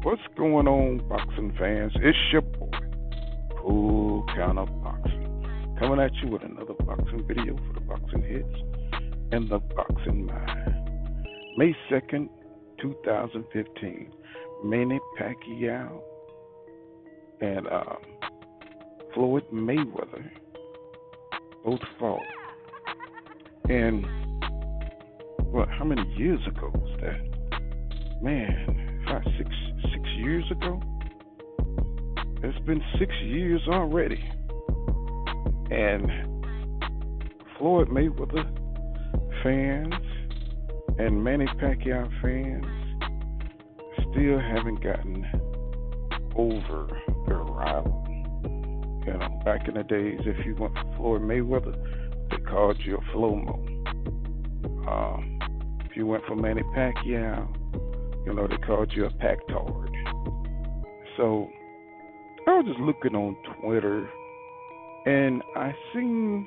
What's going on, boxing fans? It's your boy, Full Counter Boxing, coming at you with another boxing video for the boxing hits and the boxing mind. May 2nd, 2015, Manny Pacquiao and Floyd Mayweather both fought. And how many years ago was that? Man, 6 years ago? It's been 6 years already. And Floyd Mayweather fans and Manny Pacquiao fans still haven't gotten over their rival. You know, back in the days, if you went for Floyd Mayweather, they called you a Flomo. If you went for Manny Pacquiao, they called you a Pactard. So I was just looking on Twitter, and I seen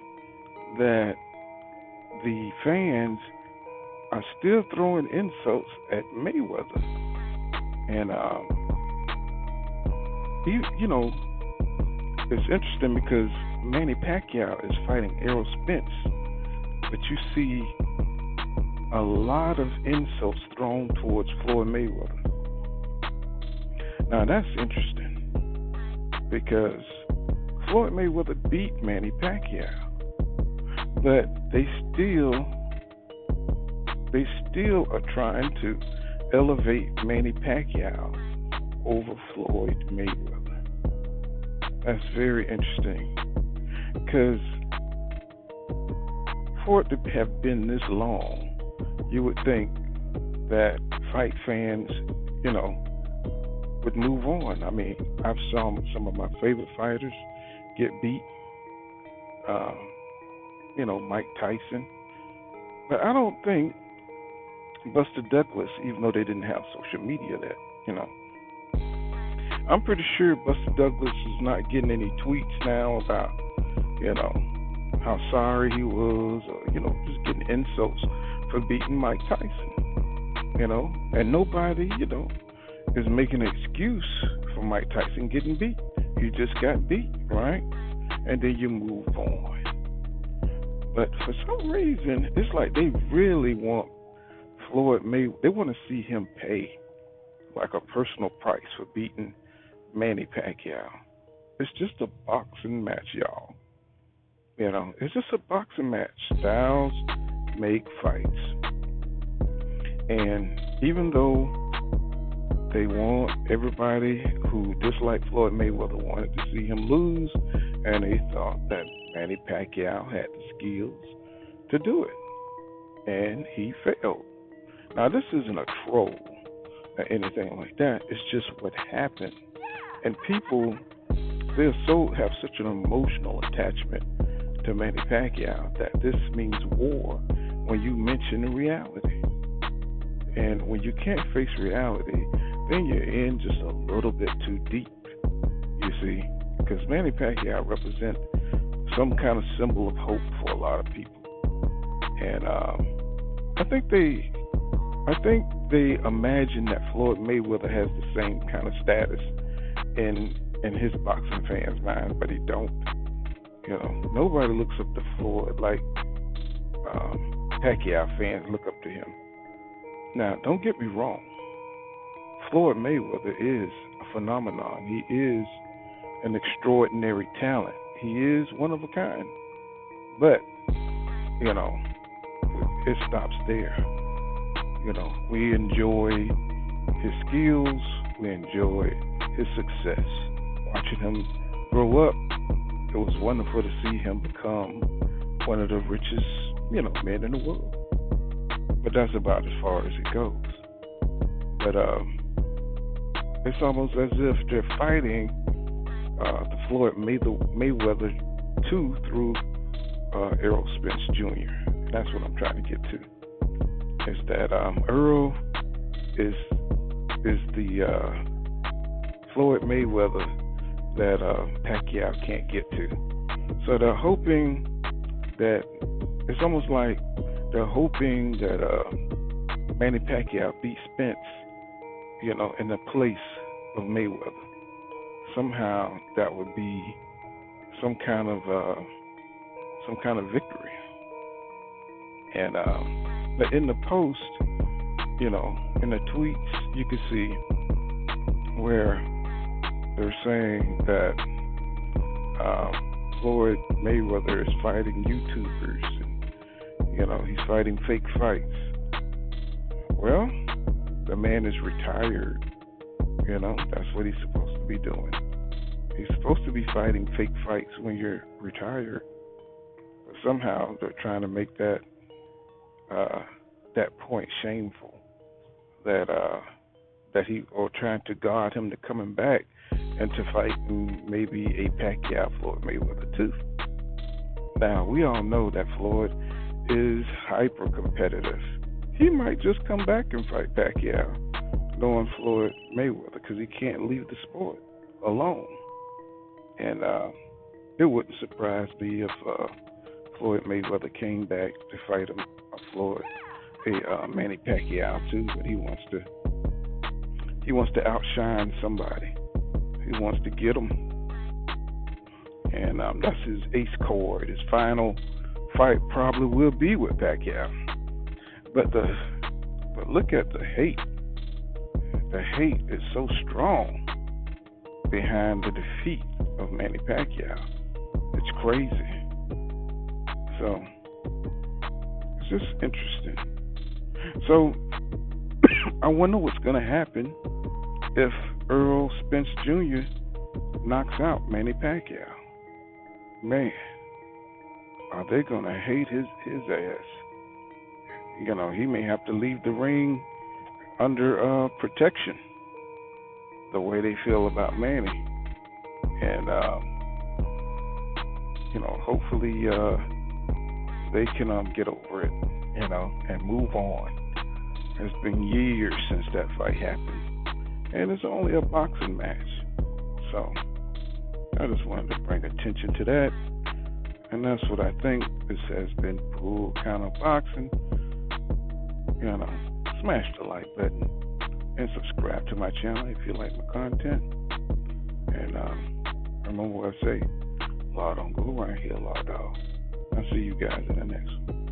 that the fans are still throwing insults at Mayweather. And it's interesting because Manny Pacquiao is fighting Errol Spence, but you see a lot of insults thrown towards Floyd Mayweather. Now that's interesting because Floyd Mayweather beat Manny Pacquiao, but they still are trying to elevate Manny Pacquiao over Floyd Mayweather. That's very interesting because for it to have been this long, you would think that fight fans, would move on. I mean, I've seen some of my favorite fighters get beat. Mike Tyson. But I don't think Buster Douglas, even though they didn't have social media I'm pretty sure Buster Douglas is not getting any tweets now about, how sorry he was or, just getting insults for beating Mike Tyson, and nobody, is making an excuse for Mike Tyson getting beat. You just got beat, right? And then you move on. But for some reason, it's like they really want Floyd Mayweather. They want to see him pay like a personal price for beating Manny Pacquiao. It's just a boxing match, y'all. It's just a boxing match. Styles make fights. And even though they want everybody who disliked Floyd Mayweather wanted to see him lose, and they thought that Manny Pacquiao had the skills to do it. And he failed. Now, this isn't a troll or anything like that. It's just what happened. And people, have such an emotional attachment to Manny Pacquiao that this means war when you mention reality. And when you can't face reality, then you're in just a little bit too deep, you see, because Manny Pacquiao represents some kind of symbol of hope for a lot of people. And I think they imagine that Floyd Mayweather has the same kind of status in his boxing fans' mind, but he don't. Nobody looks up to Floyd like Pacquiao fans look up to him. Now, don't get me wrong. Floyd Mayweather is a phenomenon. He is an extraordinary talent. He is one of a kind. But, it stops there. We enjoy his skills. We enjoy his success. Watching him grow up, it was wonderful to see him become one of the richest, men in the world. But that's about as far as it goes. But it's almost as if they're fighting the Floyd Mayweather 2 through Errol Spence Jr. That's what I'm trying to get to. Is that Errol is the Floyd Mayweather that Pacquiao can't get to. So they're hoping that it's almost like they're hoping that Manny Pacquiao beat Spence, in a place of Mayweather. Somehow that would be some kind of victory. And but in the post, in the tweets, you can see where they're saying that Floyd Mayweather is fighting YouTubers, and he's fighting fake fights. Well, the man is retired. That's what he's supposed to be doing. He's supposed to be fighting fake fights when you're retired. But somehow they're trying to make that point shameful. That he, or trying to guard him to coming back and to fighting maybe a Pacquiao Floyd Mayweather too. Now we all know that Floyd is hyper competitive. He might just come back and fight Pacquiao, knowing Floyd Mayweather, because he can't leave the sport alone. And it wouldn't surprise me if Floyd Mayweather came back to fight Manny Pacquiao too, but he wants to outshine somebody. He wants to get him, and that's his ace card. His final fight probably will be with Pacquiao. But look at the hate. The hate is so strong behind the defeat of Manny Pacquiao. It's crazy. So it's just interesting. So I wonder what's going to happen if Errol Spence Jr. knocks out Manny Pacquiao. Man, are they going to hate his ass? He may have to leave the ring under protection, the way they feel about Manny. And, hopefully they can get over it, and move on. It's been years since that fight happened, and it's only a boxing match. So I just wanted to bring attention to that, and that's what I think. This has been Pool Counter Boxing. Smash the like button and subscribe to my channel if you like my content. And remember what I say, law don't go around here, law dog. I'll see you guys in the next one.